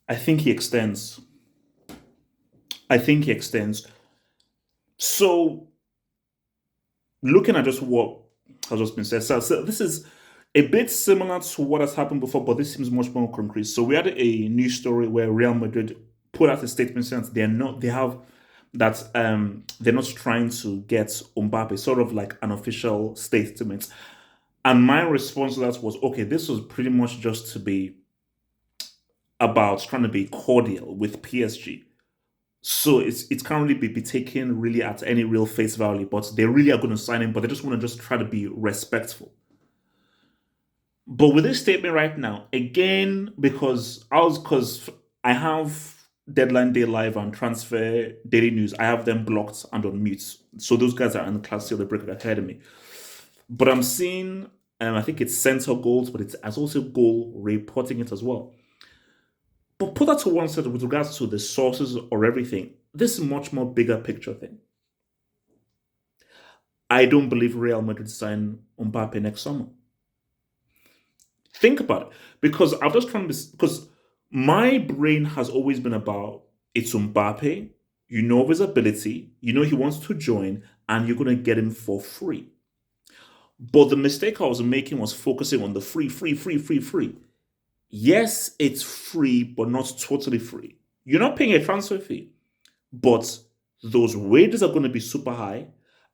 I think he extends. I think he extends. So looking at just what has just been said, so this is a bit similar to what has happened before, but this seems much more concrete. So we had a news story where Real Madrid put out a statement saying that they have that they're not trying to get Mbappe, sort of like an official statement. And my response to that was, okay, this was pretty much just to be about trying to be cordial with PSG. So it's can't really be taken really at any real face value, but they really are going to sign him, but they just want to just try to be respectful. But with this statement right now, again, because I have Deadline Day Live and Transfer Daily News, I have them blocked and on mute. So those guys are in the class of the Brick Academy. But I'm seeing, I think it's center goals, but it's as also goal reporting it as well. But put that to one side with regards to the sources or everything. This is much more bigger picture thing. I don't believe Real Madrid sign Mbappe next summer. Think about it. Because I've just trying to because my brain has always been about it's Mbappe, you know of his ability, you know he wants to join, and you're gonna get him for free. But the mistake I was making was focusing on the free, free, free, free, free. Yes, it's free, but not totally free. You're not paying a transfer fee, but those wages are going to be super high,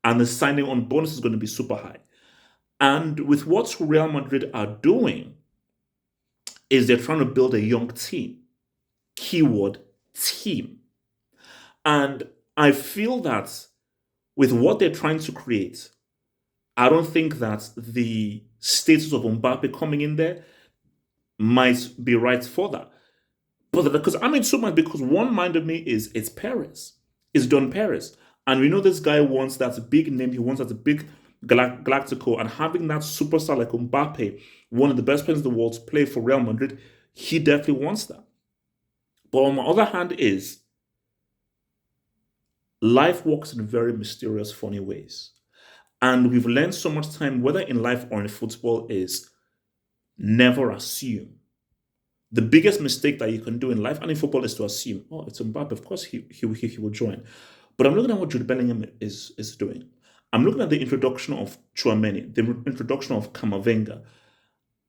and the signing on bonus is going to be super high. And with what Real Madrid are doing, is they're trying to build a young team. Keyword team. And I feel that with what they're trying to create, I don't think that the status of Mbappe coming in there might be right for that. But because I'm in so much because one mind of me is it's Perez. It's Don Perez. And we know this guy wants that big name, he wants that big Galactico, and having that superstar like Mbappe, one of the best players in the world, to play for Real Madrid, he definitely wants that. But on the other hand, is life works in very mysterious, funny ways. And we've learned so much time, whether in life or in football, is never assume. The biggest mistake that you can do in life and in football is to assume, oh, it's Mbappe. Of course, he will join. But I'm looking at what Jude Bellingham is doing. I'm looking at the introduction of Chouameni, the introduction of Camavinga,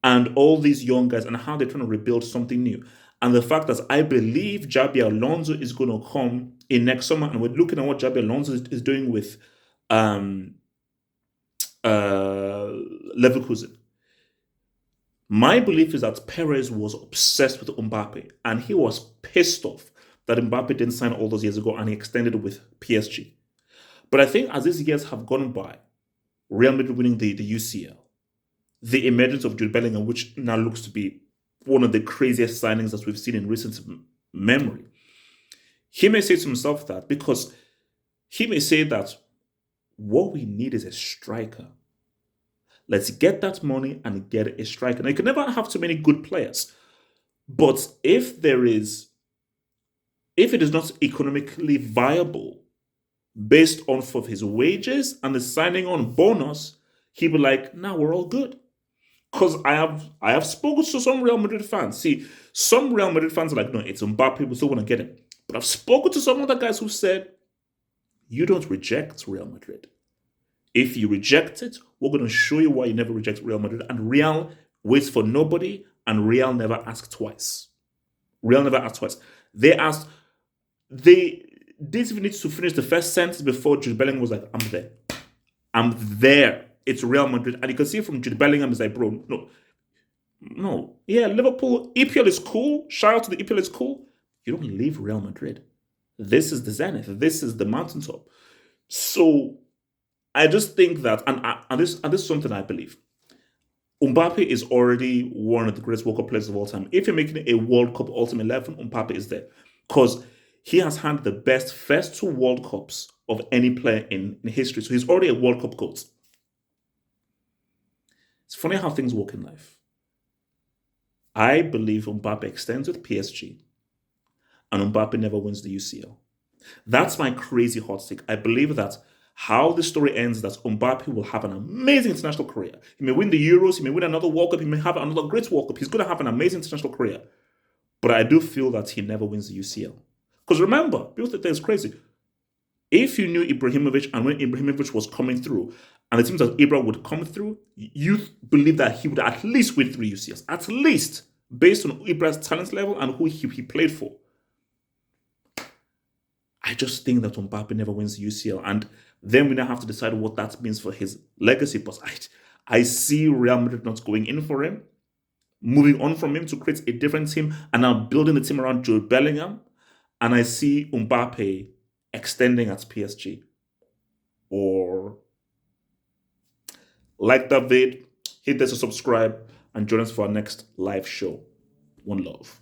and all these young guys and how they're trying to rebuild something new. And the fact that I believe Jabi Alonso is going to come in next summer, and we're looking at what Jabi Alonso is doing with um, Leverkusen. My belief is that Perez was obsessed with Mbappe, and he was pissed off that Mbappe didn't sign all those years ago and he extended with PSG. But I think as these years have gone by, Real Madrid winning the UCL, the emergence of Jude Bellingham, which now looks to be one of the craziest signings that we've seen in recent memory, he may say to himself that because he may say that what we need is a striker. Let's get that money and get a striker. Now, you can never have too many good players, but if it is not economically viable based off of his wages and the signing on bonus, he'll be like, "Nah, we're all good." Because I have spoken to some Real Madrid fans. See, some Real Madrid fans are like, "No, it's Mbappe. We still want to get him." But I've spoken to some other guys who said, "You don't reject Real Madrid. If you reject it, we're going to show you why you never reject Real Madrid." And Real waits for nobody, and Real never asked twice. Real never asked twice. They didn't even need to finish the first sentence before Jude Bellingham was like, "I'm there. I'm there. It's Real Madrid." And you can see from Jude Bellingham, is like, "Bro, no, no. Yeah, Liverpool, EPL is cool. Shout out to the EPL is cool. You don't leave Real Madrid. This is the zenith. This is the mountaintop." So I just think that, and this is something I believe. Mbappe is already one of the greatest World Cup players of all time. If you're making a World Cup Ultimate 11, Mbappe is there. Because he has had the best first two World Cups of any player in history. So he's already a World Cup GOAT. It's funny how things work in life. I believe Mbappe extends with PSG and Mbappe never wins the UCL. That's my crazy hot take. I believe that how the story ends is that Mbappe will have an amazing international career. He may win the Euros, he may win another World Cup, he may have another great World Cup. He's going to have an amazing international career. But I do feel that he never wins the UCL. Because remember, people think it's crazy. If you knew Ibrahimovic and when Ibrahimovic was coming through, and it seems that Ibra would come through, you believe that he would at least win 3 UCLs. At least, based on Ibra's talent level and who he played for. I just think that Mbappe never wins the UCL. And then we now have to decide what that means for his legacy. But I see Real Madrid not going in for him, moving on from him to create a different team, and now building the team around Jude Bellingham. And I see Mbappe extending at PSG. Or like that vid, hit this to subscribe, and join us for our next live show. One love.